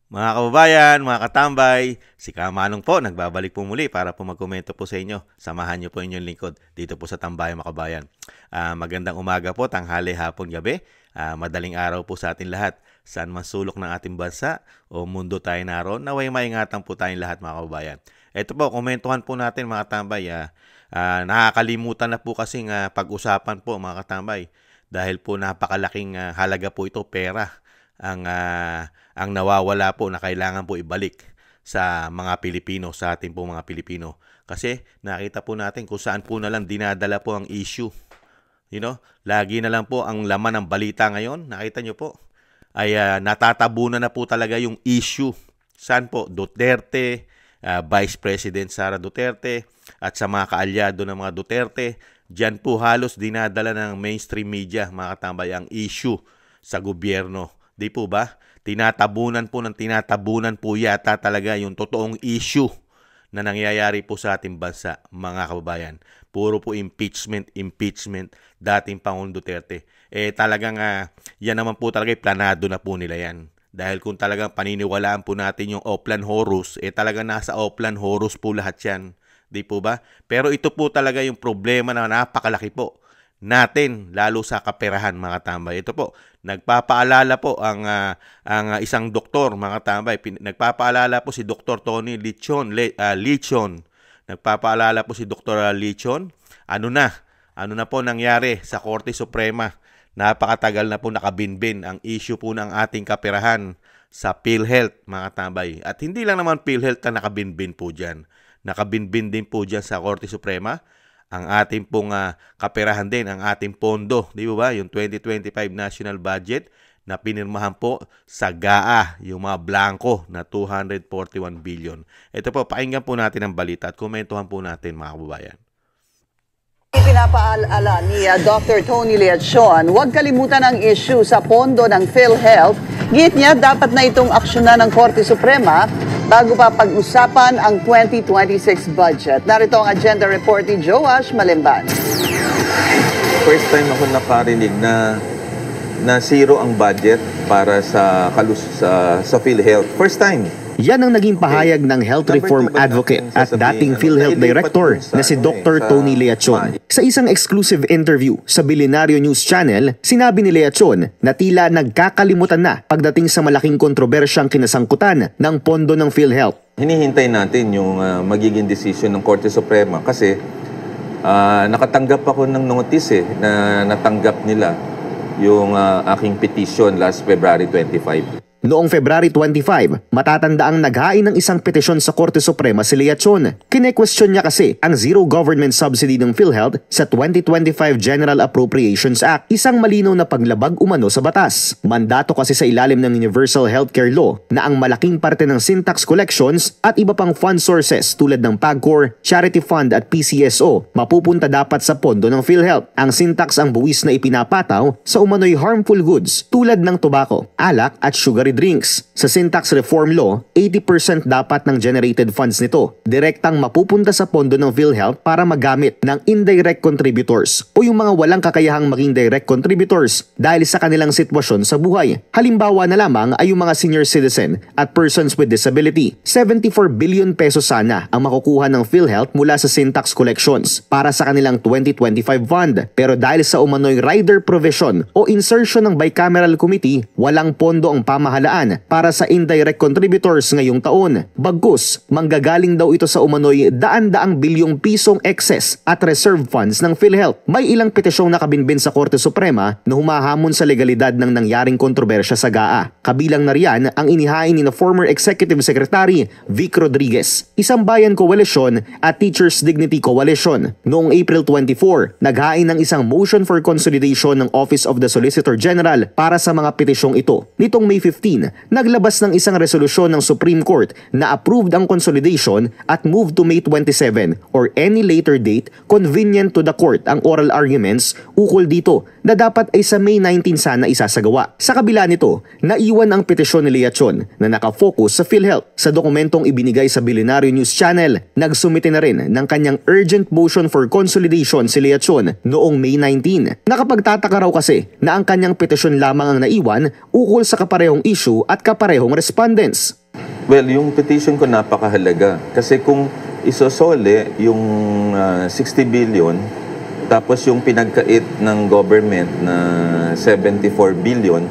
Mga kababayan, mga katambay, si Kamanong po, nagbabalik po muli para po magkomento po sa inyo. Samahan niyo po inyong lingkod dito po sa Tambayan mga kababayan. Magandang umaga po, tanghali, hapon, gabi. Madaling araw po sa atin lahat. Saan man sulok ng ating bansa o mundo tayo naroon, naway maingatan po tayong lahat mga kababayan. Ito po, komentuhan po natin mga katambay. Nakakalimutan na po kasing pag-usapan po mga katambay. Dahil po napakalaking halaga po ito, pera. Ang nawawala po na kailangan po ibalik sa mga Pilipino, sa ating po mga Pilipino. Kasi nakita po natin kung saan po na lang dinadala po ang issue. Lagi na lang po ang laman ng balita ngayon, nakita nyo po, ay natatabunan na po talaga yung issue. Saan po? Duterte, Vice President Sara Duterte, at sa mga kaalyado ng mga Duterte. Diyan po halos dinadala ng mainstream media, mga katambay, ang issue sa gobyerno. Di po ba? Tinatabunan po yata talaga yung totoong issue na nangyayari po sa ating bansa, mga kababayan. Puro po impeachment, dating Pangulong Duterte. Talagang yan naman po talaga, planado na po nila yan. Dahil kung talagang paniniwalaan po natin yung Oplan Horus, talagang nasa Oplan Horus po lahat yan. Di po ba? Pero ito po talaga yung problema na napakalaki po natin, lalo sa kaperahan mga tambay. Ito po, nagpapaalala po ang isang doktor mga tambay. Nagpapaalala po si Dr. Tony Lichon. Nagpapaalala po si Dr. Lichon. Ano na po nangyari sa Korte Suprema? Napakatagal na po nakabinbin ang issue po ng ating kaperahan sa PhilHealth mga tambay. At hindi lang naman PhilHealth na nakabinbin po dyan. Nakabinbin din po dyan sa Korte Suprema ang ating pong kaperahan din, ang ating pondo, di ba? Yung 2025 National Budget na pinirmahan po sa GAA, yung mga blanco na 241 billion. Ito po, pakinggan po natin ang balita at komentuhan po natin mga kababayan. Ipinapaala ni Dr. Tony Lichon, huwag kalimutan ang issue sa pondo ng PhilHealth. Git niya, dapat na itong aksyonan ng Korte Suprema bago pa pag-usapan ang 2026 budget. Narito ang agenda report ni Joash Malimban. First time ako nakarinig na zero ang budget para sa PhilHealth. First time. Yan ang naging pahayag ng health reform advocate at dating PhilHealth director na si Dr. Tony Lichon. Sa isang exclusive interview sa Billionario News Channel, sinabi ni Lichon na tila nagkakalimutan na pagdating sa malaking kontrobersyang kinasangkutan ng pondo ng PhilHealth. Hinihintay natin yung magiging decision ng Korte Suprema kasi nakatanggap ako ng notice na natanggap nila yung aking petition last February 25. Noong February 25, matatandaang naghain ng isang petisyon sa Korte Suprema si Lichon. Kine-question niya kasi ang zero government subsidy ng PhilHealth sa 2025 General Appropriations Act, isang malinaw na paglabag umano sa batas. Mandato kasi sa ilalim ng Universal Healthcare Law na ang malaking parte ng sin tax collections at iba pang fund sources tulad ng PAGCOR, Charity Fund at PCSO mapupunta dapat sa pondo ng PhilHealth. Ang sin tax ang buwis na ipinapataw sa umano'y harmful goods tulad ng tobacco, alak at sugary drinks. Sa sin tax reform law, 80% dapat ng generated funds nito direktang mapupunta sa pondo ng PhilHealth para magamit ng indirect contributors o yung mga walang kakayahang maging direct contributors dahil sa kanilang sitwasyon sa buhay. Halimbawa na lamang ay yung mga senior citizen at persons with disability. 74 billion pesos sana ang makukuha ng PhilHealth mula sa sin tax collections para sa kanilang 2025 fund. Pero dahil sa umano'y rider provision o insertion ng bicameral committee, walang pondo ang pamahalaan para sa indirect contributors ngayong taon. Bagkus, manggagaling daw ito sa umano'y daan-daang bilyong pisong excess at reserve funds ng PhilHealth. May ilang petisyong nakabinbin sa Korte Suprema na humahamon sa legalidad ng nangyaring kontrobersya sa GAA. Kabilang na riyan ang inihain ni na former Executive Secretary Vic Rodriguez, Isang Bayan Coalition at Teachers Dignity Coalition. Noong April 24, naghain ng isang motion for consolidation ng Office of the Solicitor General para sa mga petisyong ito. Nitong May 15, naglabas ng isang resolusyon ng Supreme Court na approved ang consolidation at moved to May 27 or any later date convenient to the court ang oral arguments ukol dito na dapat ay sa May 19 sana isasagawa. Sa kabila nito, naiwan ang petisyon ni Lichon na nakafocus sa PhilHealth. Sa dokumentong ibinigay sa Billionario News Channel, nagsumite na rin ng kanyang urgent motion for consolidation si Lichon noong May 19. Nakapagtataka raw kasi na ang kanyang petisyon lamang ang naiwan ukol sa kaparehong issue at kaparehong respondents. Well, yung petition ko napakahalaga. Kasi kung isosole yung 60 billion, tapos yung pinagkait ng government na 74 billion,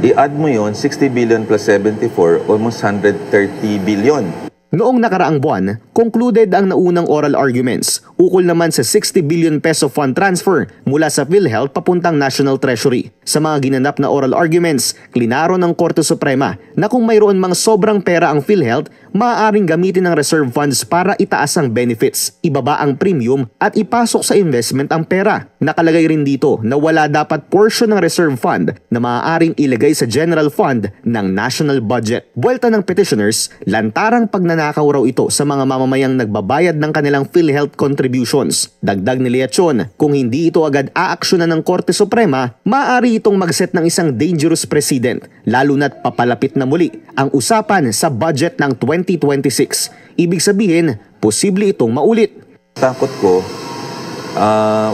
i-add mo yon 60 billion plus 74, almost 130 billion. Noong nakaraang buwan, concluded ang naunang oral arguments ukol naman sa 60 billion peso fund transfer mula sa PhilHealth papuntang National Treasury. Sa mga ginanap na oral arguments, klinaro ng Korte Suprema na kung mayroon mang sobrang pera ang PhilHealth, maaaring gamitin ng reserve funds para itaas ang benefits, ibaba ang premium at ipasok sa investment ang pera. Nakalagay rin dito na wala dapat portion ng reserve fund na maaaring ilagay sa general fund ng national budget. Buwelta ng petitioners, lantarang pagnanakaw raw ito sa mga mamamayang nagbabayad ng kanilang PhilHealth contributions. Dagdag ni Leachon, kung hindi ito agad aaksyonan ng Korte Suprema, maaari itong mag-set ng isang dangerous precedent, lalo na't papalapit na muli ang usapan sa budget ng 2026. Ibig sabihin, posible itong maulit. Takot ko,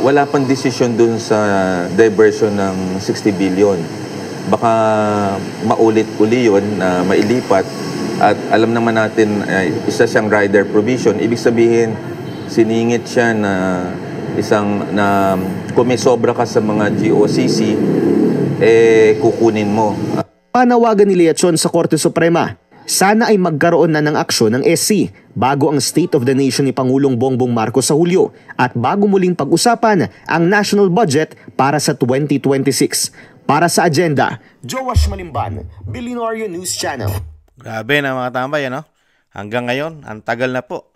wala pang desisyon dun sa diversion ng 60 billion. Baka maulit uli yun na mailipat. At alam naman natin, isa siyang rider provision. Ibig sabihin, siningit siya na kung may sobra ka sa mga GOCC, kukunin mo. Panawagan ni Leachon sa Korte Suprema, sana ay magkaroon na ng aksyon ng SC bago ang State of the Nation ni Pangulong Bongbong Marcos sa Hulyo at bago muling pag-usapan ang national budget para sa 2026. Para sa agenda, Joash Malimban, Billionaire News Channel. Grabe na mga tambay, ano? Hanggang ngayon, ang tagal na po.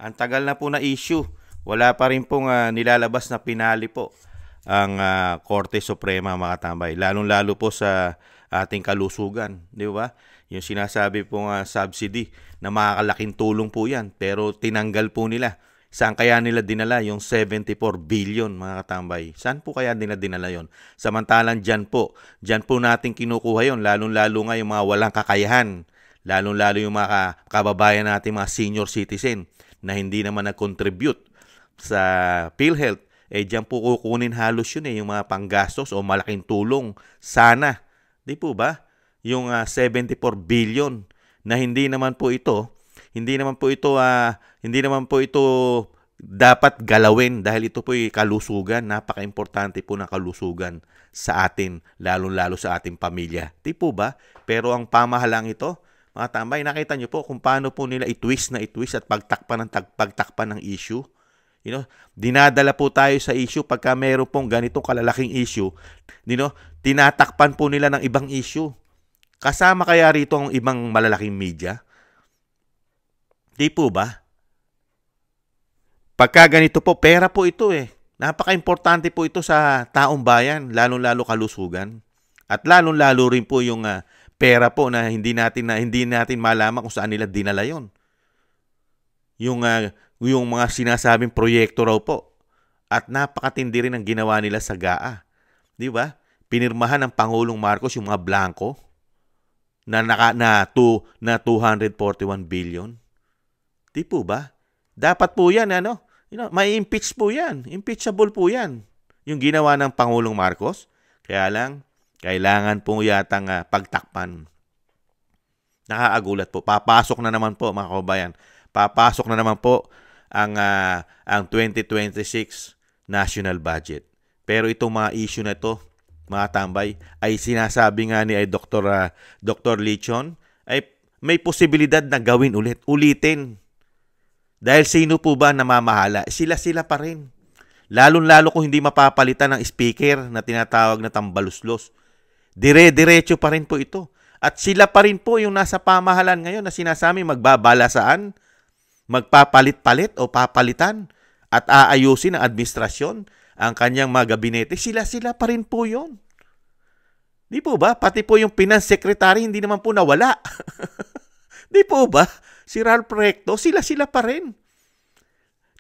Ang tagal na po na issue. Wala pa rin pong nilalabas na pinali po ang Korte Suprema, mga tambay. Lalong-lalo po sa ating kalusugan, di ba? Yung sinasabi pong subsidy na makakalaking tulong po yan, pero tinanggal po nila. Saan kaya nila dinala yung 74 billion, mga katambay? Saan po kaya nila dinala yon? Samantalang dyan po natin kinukuha yon, lalong-lalo nga yung mga walang kakayahan, lalong-lalo yung mga kababayan natin, mga senior citizen, na hindi naman nag-contribute sa PhilHealth. Dyan po kukunin halos yun yung mga panggastos o malaking tulong. Sana, di po ba? Yung 74 billion na hindi naman po ito dapat galawin dahil ito po ay kalusugan. Napaka-importante po ng kalusugan sa atin, lalo-lalo sa ating pamilya. Di po ba? Pero ang pamahalang ito, mga tambay, nakita nyo po kung paano po nila itwist at pagtakpan ng issue. Dinadala po tayo sa issue pagka meron pong ganitong kalalaking issue. Tinatakpan po nila ng ibang issue. Kasama kaya rito ang ibang malalaking media? Di po ba? Pagka ganito po, pera po ito Napaka-importante po ito sa taong bayan, lalong-lalo kalusugan. At lalong-lalo rin po yung pera po na hindi natin malaman kung saan nila dinala yon. Yung mga sinasabing proyekto raw po. At napakatindi rin ang ginawa nila sa GAA. Di ba? Pinirmahan ng Pangulong Marcos yung mga blanco na 241 billion. Di po ba? Dapat po yan, may impeach po yan. Impeachable po yan. Yung ginawa ng Pangulong Marcos. Kaya lang, kailangan po yatang pagtakpan. Nakaagulat po. Papasok na naman po, mga kababayan. Papasok na naman po ang 2026 national budget. Pero itong mga issue na ito, mga tambay, ay sinasabi nga ni Dr. Leachon, ay may posibilidad na gawin ulitin. Dahil sino po ba namamahala? Sila pa rin. Lalong-lalo kung hindi mapapalitan ng speaker na tinatawag na tambaluslos. Dire-diretso pa rin po ito. At sila pa rin po yung nasa pamahalan ngayon na sinasabi magbabalasaan, magpapalit-palit o papalitan at aayusin ang administrasyon, ang kanyang mga gabinete. Sila pa rin po yun. Di po ba? Pati po yung finance secretary hindi naman po nawala. Di po ba? Si Ralph Recto, sila pa rin.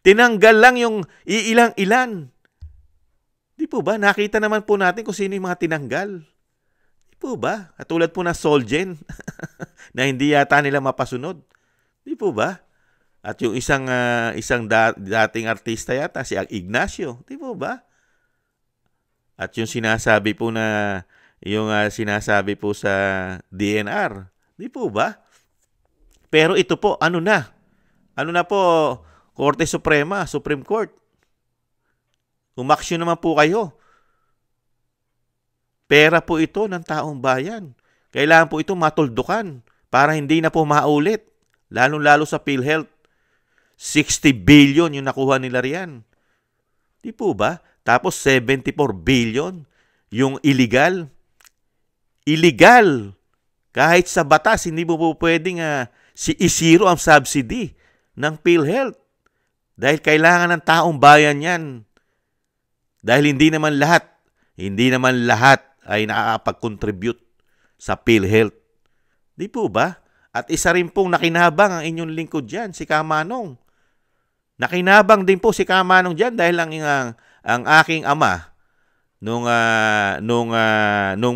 Tinanggal lang yung ilang-ilan. Di po ba? Nakita naman po natin kung sino yung mga tinanggal. Di po ba? Katulad po na Solgen na hindi yata nila mapasunod. Di po ba? At yung isang dating artista yata, si Ignacio. Di po ba? At yung sinasabi po sa DNR. Di po ba? Pero ito po, ano na? Ano na po, Korte Suprema, Supreme Court. Umaksyon naman po kayo. Pera po ito ng taong bayan. Kailangan po ito matuldukan para hindi na po maulit. Lalo-lalo sa PhilHealth. 60 billion yung nakuha nila riyan. Di po ba? Tapos 74 billion yung illegal. Illegal. Kahit sa batas, hindi mo po pwedeng i-zero ang subsidy ng PhilHealth. Dahil kailangan ng taong bayan yan. Dahil hindi naman lahat ay nakakapag-contribute sa PhilHealth. Di po ba? At isa rin pong nakinabang ang inyong lingkod dyan, si Kamanong. Nakinabang din po si Kamanong dyan dahil ang aking ama nung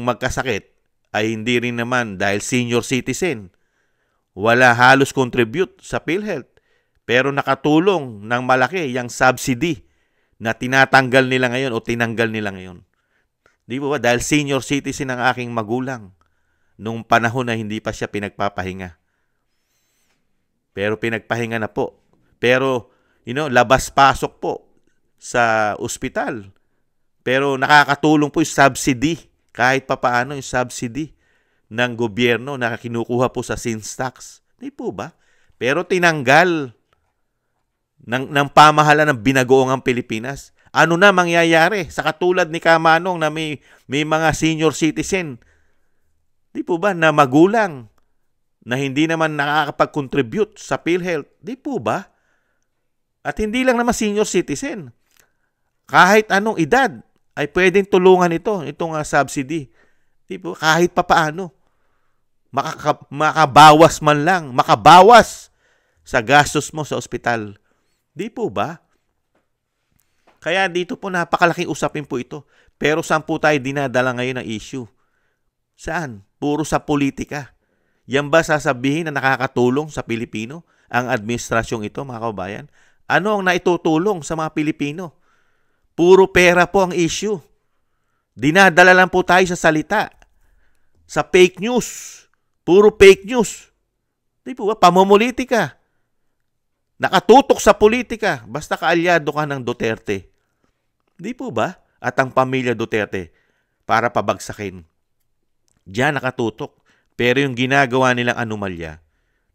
magkasakit ay hindi rin naman dahil senior citizen. Wala halos contribute sa PhilHealth. Pero nakatulong ng malaki yung subsidy na tinatanggal nila ngayon o tinanggal nila ngayon. Di ba? Dahil senior citizen ang aking magulang nung panahon na hindi pa siya pinagpapahinga. Pero pinagpahinga na po. Pero, labas-pasok po sa ospital. Pero nakakatulong po yung subsidy. Kahit papaano yung subsidy ng gobyerno na kinukuha po sa sales tax. Di po ba? Pero tinanggal ng pamahalaan ng binagoong Pilipinas. Ano na mangyayari sa katulad ni Kamanong na may mga senior citizen, di po ba, na magulang na hindi naman nakakapag-contribute sa PhilHealth, di po ba? At hindi lang naman senior citizen. Kahit anong edad ay pwedeng tulungan itong subsidy. Di po, kahit papaano. Makabawas man lang, makabawas sa gastos mo sa ospital. Di po ba? Kaya dito po napakalaking usapin po ito. Pero saan po tayo dinadala ngayon ng issue? Saan? Puro sa politika. Yan ba sasabihin na nakakatulong sa Pilipino ang administrasyong ito, mga kababayan? Ano ang naitutulong sa mga Pilipino? Puro pera po ang issue. Dinadala lang po tayo sa salita. Sa fake news. Puro fake news. Di po ba? Pamumulitika. Nakatutok sa politika. Basta kaalyado ka ng Duterte. Di po ba? At ang pamilya Duterte para pabagsakin. Diyan nakatutok. Pero yung ginagawa nilang anomalya,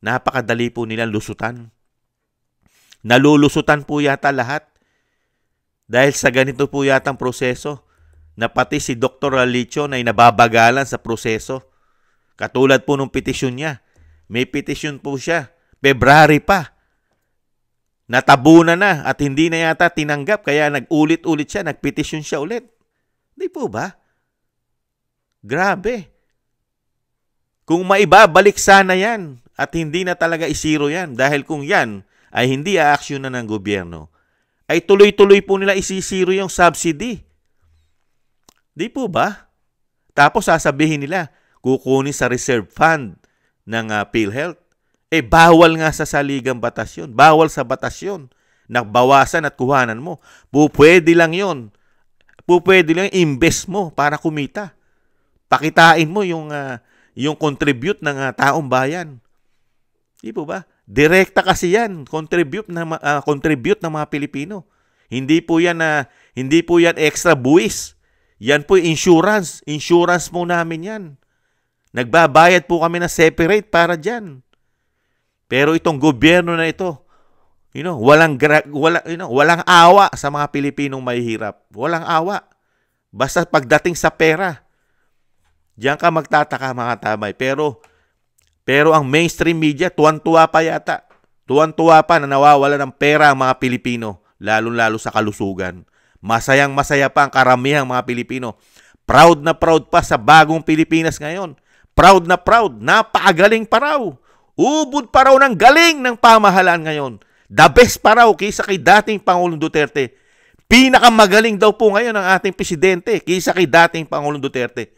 napakadali po nilang lusutan. Nalulusutan po yata lahat. Dahil sa ganito po yatang proseso, na pati si Dr. Alichon ay nababagalan sa proseso. Katulad po nung petisyon niya. May petisyon po siya. February pa. Natabunan na at hindi na yata tinanggap kaya nag-ulit-ulit siya, nagpetisyon siya ulit. Di po ba? Grabe. Kung maibabalik sana yan at hindi na talaga isiro yan dahil kung yan ay hindi aaksyonan ng gobyerno, ay tuloy-tuloy po nila isisiro yung subsidy. Di po ba? Tapos sasabihin nila, kukunin sa reserve fund ng PhilHealth. Bawal nga sa saligang batas yun. Bawal sa batas yun. Nagbawasan at kuhanan mo. Pupwede lang yun. Pupwede lang invest mo para kumita. Pakitain mo yung contribute ng taong bayan. Di po ba? Direkta kasi yan. Contribute ng mga Pilipino. Hindi po yan extra buwis. Yan po insurance. Insurance mo namin yan. Nagbabayad po kami na separate para dyan. Pero itong gobyerno na ito, walang awa sa mga Pilipinong mahihirap. Walang awa. Basta pagdating sa pera, diyan ka magtataka mga tamay. Pero ang mainstream media, tuwan-tuwa pa yata. Tuwan-tuwa pa na nawawala ng pera ang mga Pilipino, lalo-lalo sa kalusugan. Masayang-masaya pa ang karamihang mga Pilipino. Proud na proud pa sa bagong Pilipinas ngayon. Proud na proud. Napakagaling pa raw. Ubod pa raw ng galing ng pamahalaan ngayon. The best pa raw kaysa kay dating Pangulong Duterte. Pinakamagaling daw po ngayon ang ating presidente kaysa kay dating Pangulong Duterte.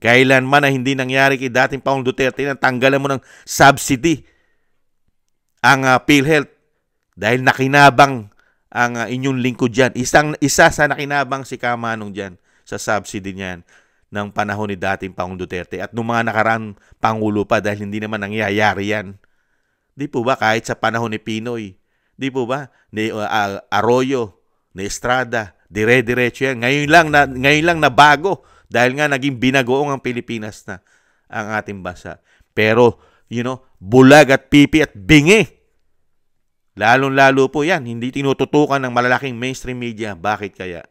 Kailanman na hindi nangyari kay dating Pangulong Duterte na tanggalan mo ng subsidy ang PhilHealth dahil nakinabang ang inyong lingkod dyan. Isa sa nakinabang si Kamanong dyan sa subsidy niyan ng panahon ni dating Pangulong Duterte at nung mga nakaraan Pangulo pa dahil hindi naman nangyayari yan. Di po ba? Kahit sa panahon ni Pinoy. Di po ba? Ni Arroyo, ni Estrada, dire-diretso yan. Ngayon lang na bago dahil nga naging binagoong ang Pilipinas na ang ating bansa. Pero, bulag at pipi at bingi. Lalong-lalo po yan. Hindi tinututukan ng malalaking mainstream media. Bakit kaya?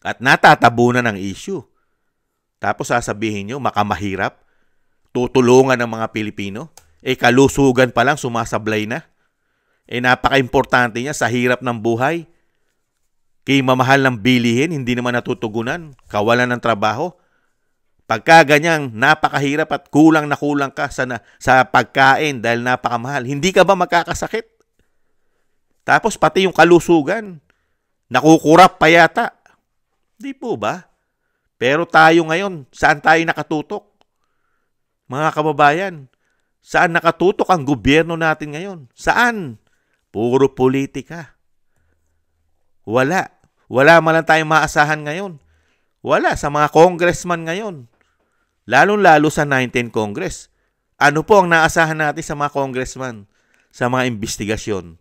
At natatabunan ng issue. Tapos sasabihin nyo, makamahirap, tutulungan ng mga Pilipino. Kalusugan pa lang, sumasablay na. Napaka-importante niya sa hirap ng buhay. Kay mamahal ng bilihin, hindi naman natutugunan. Kawalan ng trabaho. Pagka ganyang napakahirap at kulang na kulang ka sa pagkain dahil napakamahal, hindi ka ba makakasakit? Tapos pati yung kalusugan, nakukurap pa yata. Di po ba? Pero tayo ngayon, saan tayo nakatutok? Mga kababayan, saan nakatutok ang gobyerno natin ngayon? Saan? Puro politika. Wala. Wala man lang tayong maasahan ngayon. Wala sa mga congressman ngayon. Lalong-lalo sa 19 Congress. Ano po ang naasahan natin sa mga congressman? Sa mga investigasyon.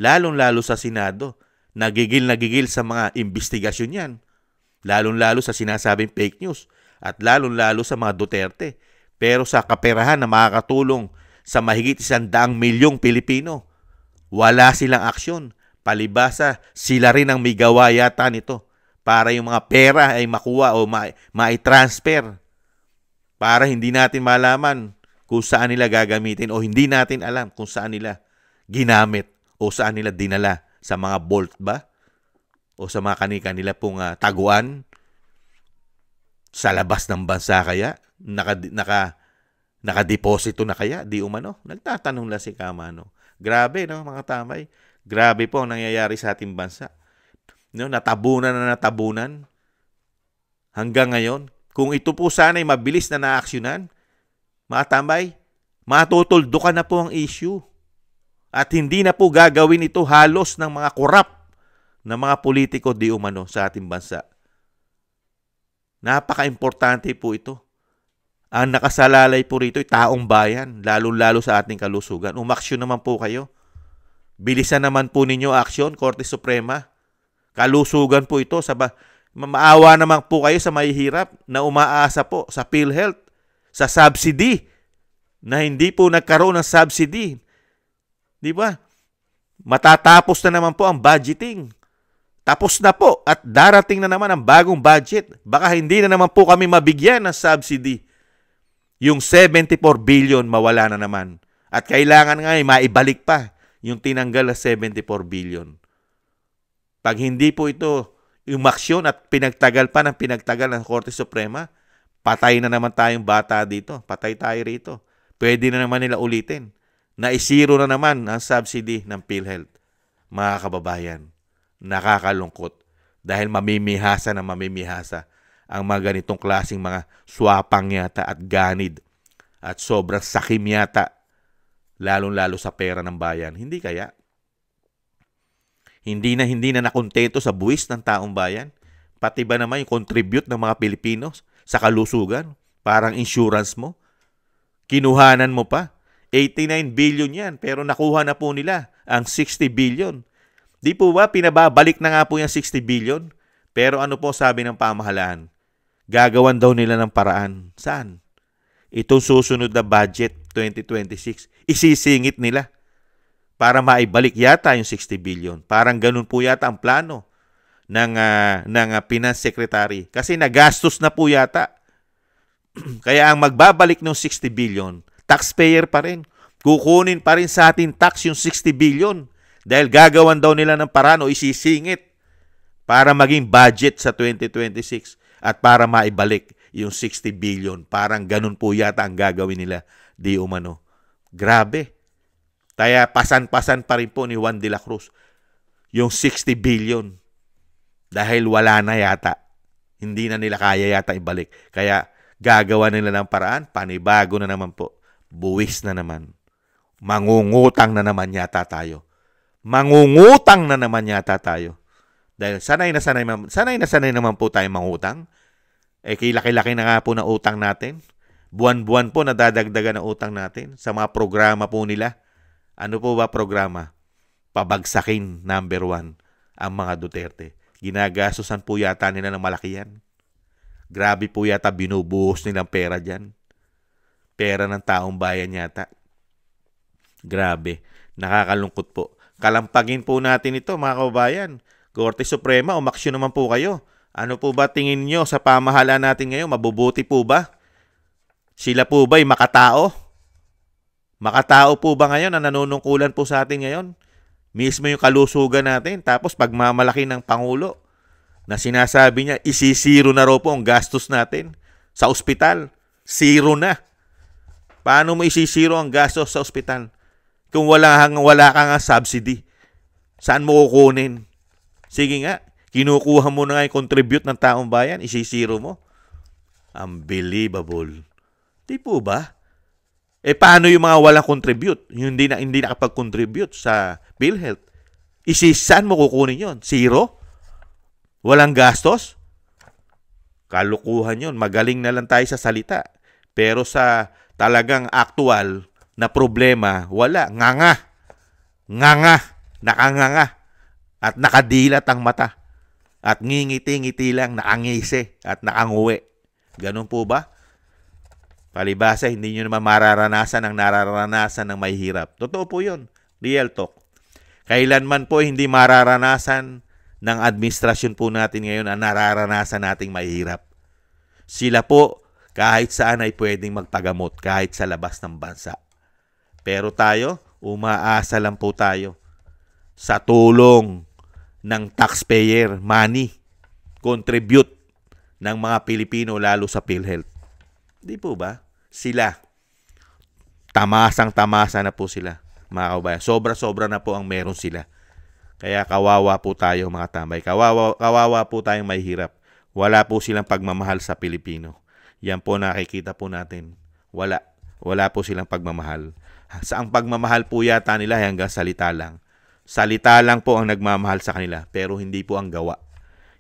Lalong-lalo sa Senado. Nagigil sa mga investigasyon yan. Lalong-lalo sa sinasabing fake news. At lalong-lalo sa mga Duterte. Pero sa kaperahan na makakatulong sa mahigit 100 milyong Pilipino, wala silang aksyon. Palibasa, sila rin ang may gawa yata nito para yung mga pera ay makuha o mai-transfer. Para hindi natin malaman kung saan nila gagamitin o hindi natin alam kung saan nila ginamit o saan nila dinala, sa mga vault ba? O sa mga kanila pong taguan? Sa labas ng bansa kaya? Nakadeposito na kaya? Di umano? Nagtatanong lang si Kamano. Grabe, no, mga tambay? Grabe po ang nangyayari sa ating bansa. Natabunan na natabunan. Hanggang ngayon, kung ito po sana ay mabilis na naaksyonan, mga tambay, matutuldukan na po ang issue. At hindi na po gagawin ito halos ng mga korap na mga politiko di umano sa ating bansa. Napaka-importante po ito. Ang nakasalalay po rito ay taong bayan, lalo-lalo sa ating kalusugan. Umaksyon naman po kayo. Bilisan naman po ninyo aksyon, Korte Suprema. Kalusugan po ito. Maawa naman po kayo sa mahihirap na umaasa po sa PhilHealth, sa subsidy, na hindi po nagkaroon ng subsidy. Di ba? Matatapos na naman po ang budgeting. Tapos na po at darating na naman ang bagong budget. Baka hindi na naman po kami mabigyan ng subsidy. Yung 74 billion mawala na naman. At kailangan nga maibalik pa yung tinanggal na 74 billion. Pag hindi po ito umaksyon at pinagtagal ng Korte Suprema, patay na naman tayong bata dito. Patay tayo rito. Pwede na naman nila ulitin. Naisiro na naman ang subsidy ng PhilHealth. Mga kababayan, nakakalungkot dahil mamimihasa ang mga ganitong klaseng mga swapang yata at ganid at sobrang sakim yata, lalong-lalo sa pera ng bayan. Hindi kaya? Hindi na nakontento sa buwis ng taong bayan? Pati ba naman yung contribute ng mga Pilipino sa kalusugan? Parang insurance mo? Kinuhanan mo pa? 89 billion yan, pero nakuha na po nila ang 60 billion. Di po ba pinababalik na nga po yung 60 billion? Pero ano po sabi ng pamahalaan? Gagawan daw nila ng paraan. Saan? Itong susunod na budget 2026, isisingit nila para maibalik yata yung 60 billion. Parang ganun po yata ang plano ng Finance Secretary. Kasi nagastos na po yata. Kaya ang magbabalik ng 60 billion, taxpayer pa rin. Kukunin pa rin sa atin tax yung 60 billion. Dahil gagawan daw nila ng paraan o isisingit para maging budget sa 2026 at para maibalik yung 60 billion. Parang ganun po yata ang gagawin nila, di umano. Grabe. Kaya pasan-pasan pa rin po ni Juan de la Cruz yung 60 billion dahil wala na yata. Hindi na nila kaya yata ibalik. Kaya gagawa nila ng paraan, panibago na naman po. Buwis na naman. Mangungutang na naman yata tayo. Mangungutang na naman yata tayo. Dahil sanay na sanay naman po tayo mangutang. Kilaki-laki na nga po na utang natin. Buwan-buwan po nadadagdagan ng utang natin sa mga programa po nila. Ano po ba programa? Pabagsakin, number 1, ang mga Duterte. Ginagastosan po yata nila ng malaki yan. Grabe po yata binubuhos nilang pera dyan. Pera ng taong bayan yata. Grabe. Nakakalungkot po. Kalampagin po natin ito, mga kababayan. Korte Suprema, umaksyon naman po kayo. Ano po ba tingin nyo sa pamahalaan natin ngayon? Mabubuti po ba? Sila po ba'y makatao? Makatao po ba ngayon na nanunungkulan po sa atin ngayon? Mismo yung kalusugan natin. Tapos pagmamalaki ng Pangulo na sinasabi niya, isisiro na raw po ang gastos natin sa ospital. Zero na. Paano mo isisiro ang gastos sa ospital? Kung wala ka nga subsidy, saan mo kukunin? Sige nga, kinukuha mo na nga yung contribute ng taong bayan, isisiro mo. Unbelievable. Di po ba? Paano yung mga walang contribute? Yung hindi nakapag-contribute sa PhilHealth? Saan mo kukunin yon? Zero? Walang gastos? Kalukuhan yon. Magaling na lang tayo sa salita. Pero sa talagang actual na problema, wala. Nganga. Nakanganga. At nakadilat ang mata. At ngingiti-ngiti lang, nakangisi at nakanguwi. Ganun po ba? Palibasa, hindi nyo naman mararanasan ang nararanasan ng mahihirap. Totoo po yun. Real talk. Kailanman po hindi mararanasan ng administrasyon po natin ngayon ang nararanasan nating mahihirap. Sila po, kahit saan ay pwedeng magpagamot, kahit sa labas ng bansa. Pero tayo, umaasa lang po tayo sa tulong ng taxpayer money, contribute ng mga Pilipino lalo sa PhilHealth. Di po ba? Sila, tamasang-tamasa na po sila, mga kabayan. Sobra-sobra na po ang meron sila. Kaya kawawa po tayo, mga tambay. Kawawa po tayong mahihirap. Wala po silang pagmamahal sa Pilipino. Yan po nakikita po natin. Wala po silang pagmamahal. Ang pagmamahal po yata nila hanggang salita lang. Salita lang po ang nagmamahal sa kanila, pero hindi po ang gawa.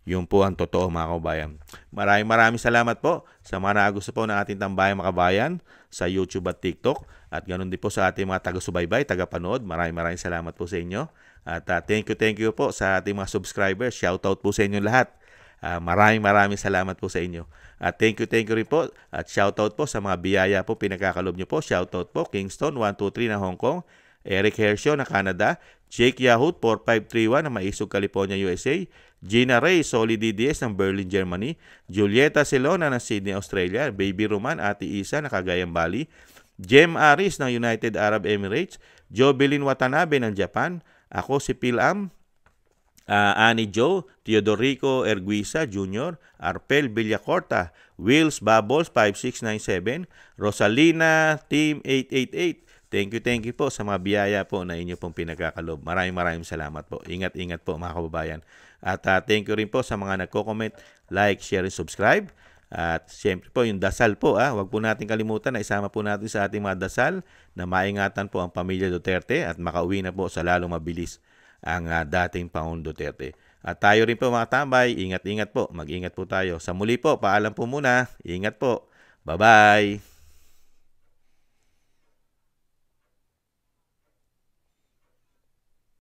Yun po ang totoo, mga kabayan. Maraming salamat po sa mga gusto po ng ating Tambayang Makabayan sa YouTube at TikTok. At ganoon din po sa ating mga taga-subaybay, taga-panood. Maraming salamat po sa inyo. At thank you po sa ating mga subscribers. Shoutout po sa inyo lahat. Maraming salamat po sa inyo. At thank you rin po. At shoutout po sa mga biyaya po pinagkakalob nyo po. Shoutout po Kingston 123 na Hong Kong, Eric Hershio na Canada, Jake Yahoo 4531 na Maisog, California, USA, Gina Ray Solid DDS ng Berlin, Germany, Julieta Celona ng Sydney, Australia, Baby Roman, Ate Isa na Cagayan Valley, Jem Aris ng United Arab Emirates, Jobelin Watanabe ng Japan, ako si Pilam, Annie Joe, Teodorico Erguisa Jr., Arpel Villacorta, Wills Bubbles 5697, Rosalina Team 888. Thank you po sa mga biyaya po na inyo pong pinagkakalob. Maraming salamat po. Ingat po, mga kababayan. At thank you rin po sa mga nagko-comment, like, share, and subscribe. At siyempre po yung dasal po. Huwag po natin kalimutan na isama po natin sa ating mga dasal na maingatan po ang pamilya Duterte at makauwi na po sa lalong mabilis ang dating Pangulong Duterte. At tayo rin po, mga tambay, ingat po. Mag-ingat po tayo. Sa muli po, paalam po muna. Ingat po. Bye-bye.